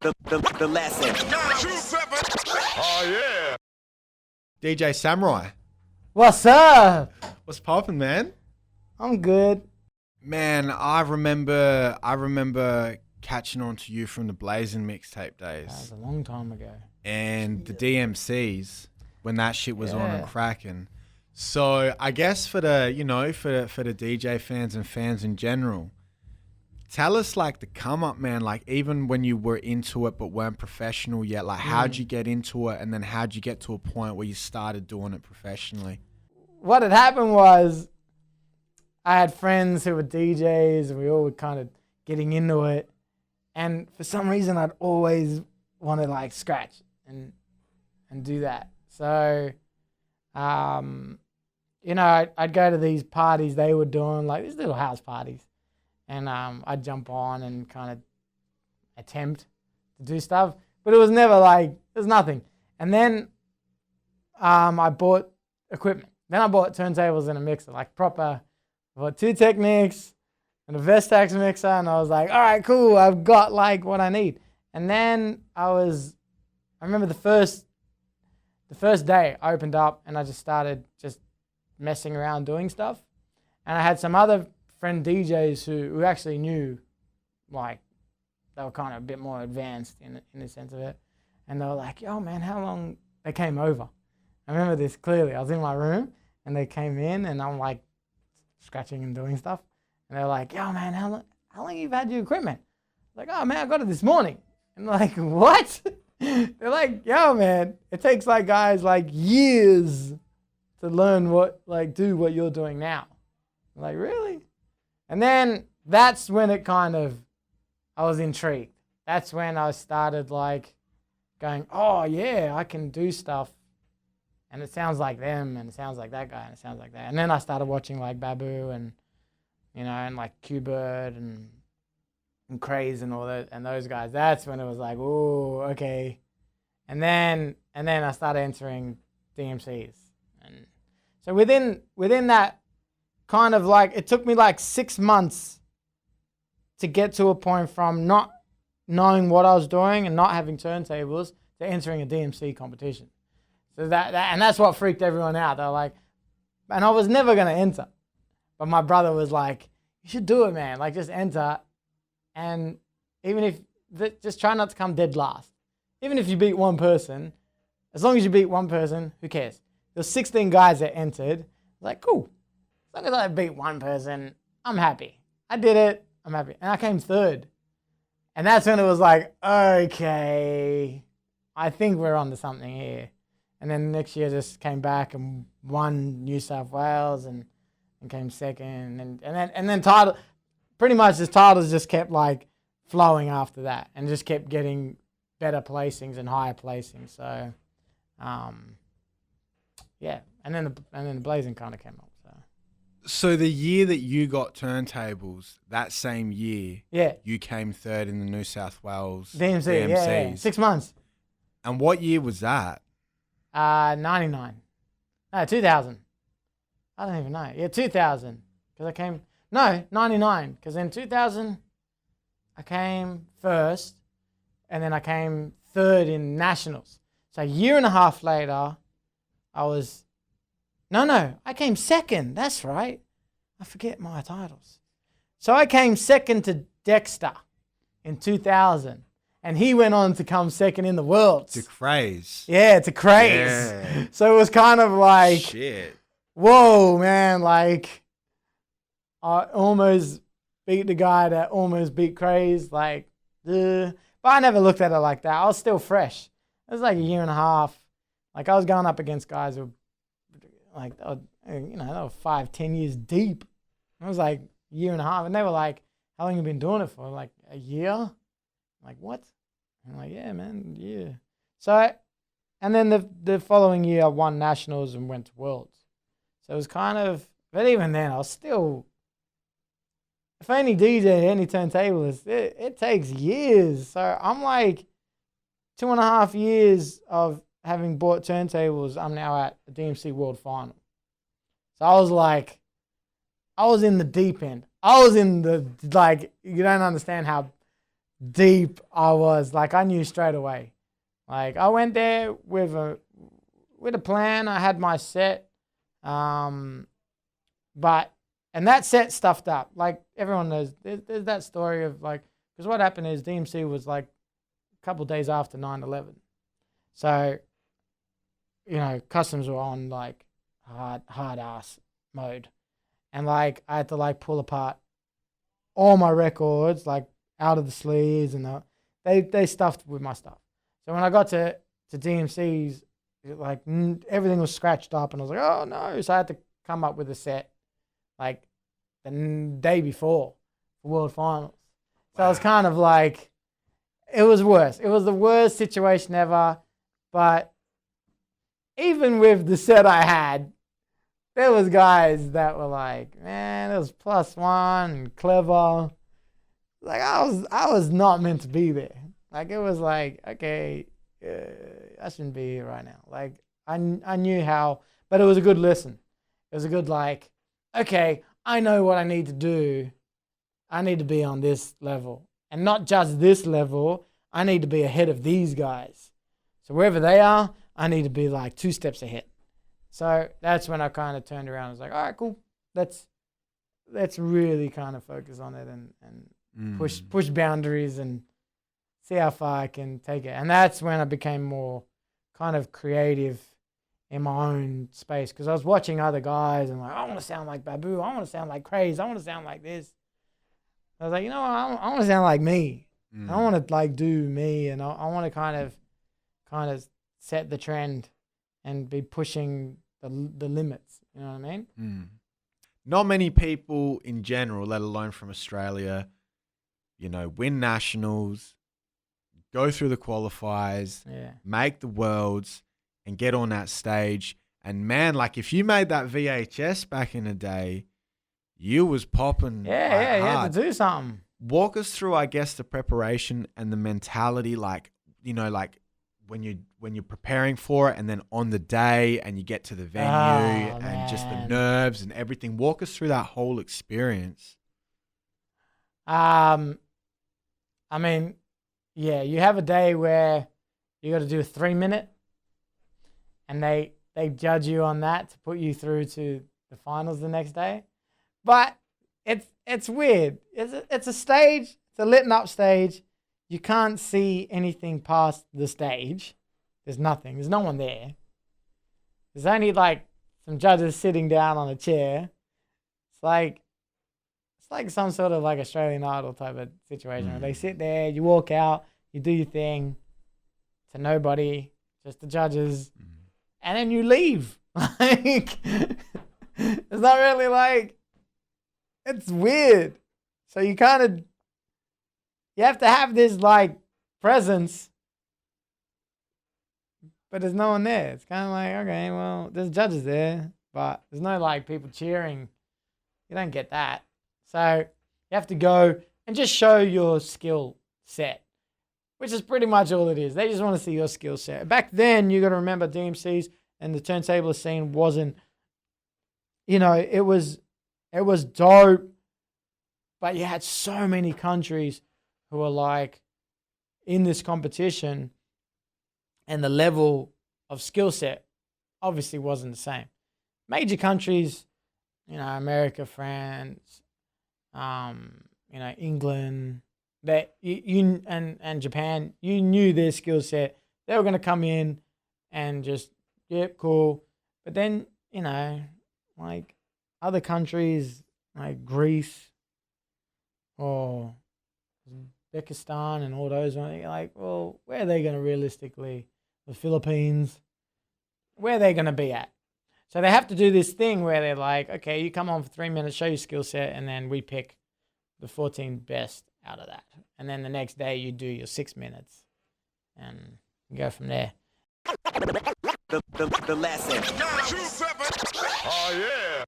the lesson. Oh yeah. DJ Samrai, What's up? what's poppin', man? I'm good. Man, I remember catching on to you from the Blazing mixtape That was days a long time ago. and the DMCs when that shit was on and Yeah. cracking. So I guess for the for the DJ fans and fans in general, tell us like the come up, man. Like even when you were into it but weren't professional yet, like how'd you get into it, and then how'd you get to a point where you started doing it professionally? What had happened was I had friends who were DJs and we all were kind of getting into it. And for some reason, I'd always want to like scratch and do that. So, I'd go to these parties they were doing, like these little house parties. And I'd jump on and kind of attempt to do stuff. But it was never like, it was nothing. And then I bought equipment. Then I bought turntables and a mixer, like proper. I bought 2 Technics and a Vestax mixer, and I was like, all right, cool, I've got like what I need. And then I remember the first day I opened up and I just started just messing around doing stuff. And I had some other friend DJs who actually knew, like, they were kind of a bit more advanced in the sense of it. And they were like, yo, man, how long? They came over. I remember this clearly. I was in my room and they came in and I'm like scratching and doing stuff. And they're like, yo, man, how long you've had your equipment? Like, oh, man, I got it this morning. And they're like, what? They're like, yo, man, it takes like guys like years to learn do what you're doing now. I'm like, really? And then that's when I was intrigued. That's when I started like going, oh yeah, I can do stuff. And it sounds like them, and it sounds like that guy, and it sounds like that. And then I started watching like Babu and, and like Q-Bird and Craze and all that, and those guys. That's when it was like, oh, okay. And then I started entering DMCs. And so within that kind of like, it took me like 6 months to get to a point from not knowing what I was doing and not having turntables to entering a DMC competition. So and that's what freaked everyone out. They're like, and I was never gonna enter, but my brother was like, you should do it, man. Like just enter, and even if just try not to come dead last. Even if you beat one person, as long as you beat one person, who cares? There's 16 guys that entered. Like, cool. As long as I beat one person, I'm happy. I did it. I'm happy. And I came third. And that's when it was like, okay, I think we're onto something here. And then next year just came back and won New South Wales and came second. And then title, pretty much the titles just kept like flowing after that and just kept getting better placings and higher placings. So, yeah. And then the Blazing kind of came up. So the year that you got turntables, that same year, yeah, you came third in the New South Wales DMCs. Yeah. 6 months. And what year was that? 99. No, 2000. I don't even know. Yeah, 2000. Because I came, 99. Because in 2000, I came first, and then I came third in nationals. So a year and a half later, I came second. That's right. I forget my titles. So I came second to Dexter in 2000. And he went on to come second in the Worlds. To Craze. Yeah, to Craze. Yeah. So it was kind of like, shit. Whoa, man. Like, I almost beat the guy that almost beat Craze. Like, but I never looked at it like that. I was still fresh. It was like a year and a half. Like, I was going up against guys who, like, they were 5-10 years deep. I was like a year and a half. And they were like, how long have you been doing it for? Like, a year? I'm like, what? I'm like, yeah, man, yeah. So, and then the following year, I won nationals and went to Worlds. So it was kind of, but even then, I was still, if any DJ, any turntablist, it takes years. So I'm like 2.5 years of having bought turntables, I'm now at the DMC World Final. So I was like, I was in the deep end. I was in the, like, you don't understand how deep I was. Like, I knew straight away. Like, I went there with a plan. I had my set. And that set stuffed up. Like, everyone knows, there's that story of, like, because what happened is DMC was, like, a couple of days after 9/11. So, you know, customs were on, like, hard ass mode. And, like, I had to, like, pull apart all my records, like, out of the sleeves, and they stuffed with my stuff. So when I got to DMC's, like, everything was scratched up, and I was like, oh no. So I had to come up with a set, like, the day before for World Finals. So I was kind of like, it was worse. It was the worst situation ever. But even with the set I had, there was guys that were like, man, it was +1 and clever. Like, I was not meant to be there. Like, it was like, okay, I shouldn't be here right now. Like, I knew how, but it was a good lesson. It was a good, like, okay, I know what I need to do. I need to be on this level. And not just this level, I need to be ahead of these guys. So wherever they are, I need to be like 2 steps ahead. So that's when I kind of turned around and was like, all right, cool. Let's really kind of focus on it and push boundaries and see how far I can take it. And that's when I became more kind of creative in my own space, because I was watching other guys and like, I want to sound like Babu. I want to sound like Craze. I want to sound like this. I was like, you know what? I want to sound like me. I want to like do me, and I want to kind of set the trend and be pushing the limits. You know what I mean? Not many people in general, let alone from Australia, you know, win nationals, go through the qualifiers, make the worlds, and get on that stage. And man, like, if you made that VHS back in the day, you was popping. Yeah, you had to do something. Walk us through, I guess, the preparation and the mentality, like, you know, like when you're preparing for it, and then on the day and you get to the venue and just the nerves and everything. Walk us through that whole experience. I mean, yeah, you have a day where you got to do a 3-minute, and they judge you on that to put you through to the finals the next day. But it's weird. It's a stage. It's a lit up stage. You can't see anything past the stage. There's nothing. There's no one there. There's only like some judges sitting down on a chair. It's like some sort of like Australian Idol type of situation where they sit there, you walk out, you do your thing to nobody, just the judges, and then you leave. Like, it's not really like, it's weird. So you have to have this like presence, but there's no one there. It's kind of like, okay, well, there's judges there, but there's no like people cheering. You don't get that. So you have to go and just show your skill set, which is pretty much all it is. They just want to see your skill set. Back then, you got to remember DMCs and the turntablist scene wasn't, you know, it was dope, but you had so many countries who were like in this competition, and the level of skill set obviously wasn't the same. Major countries, you know, America, France, you know, England, that you and Japan, you knew their skill set. They were going to come in and just, yep, cool. But then, you know, like other countries like Greece or Uzbekistan and all those, like, well, where are they going to realistically, the Philippines, where are they going to be at? So they have to do this thing where they're like, okay, you come on for 3 minutes, show your skill set, and then we pick the 14 best out of that. And then the next day you do your 6 minutes and go from there. The lesson. Oh, yeah.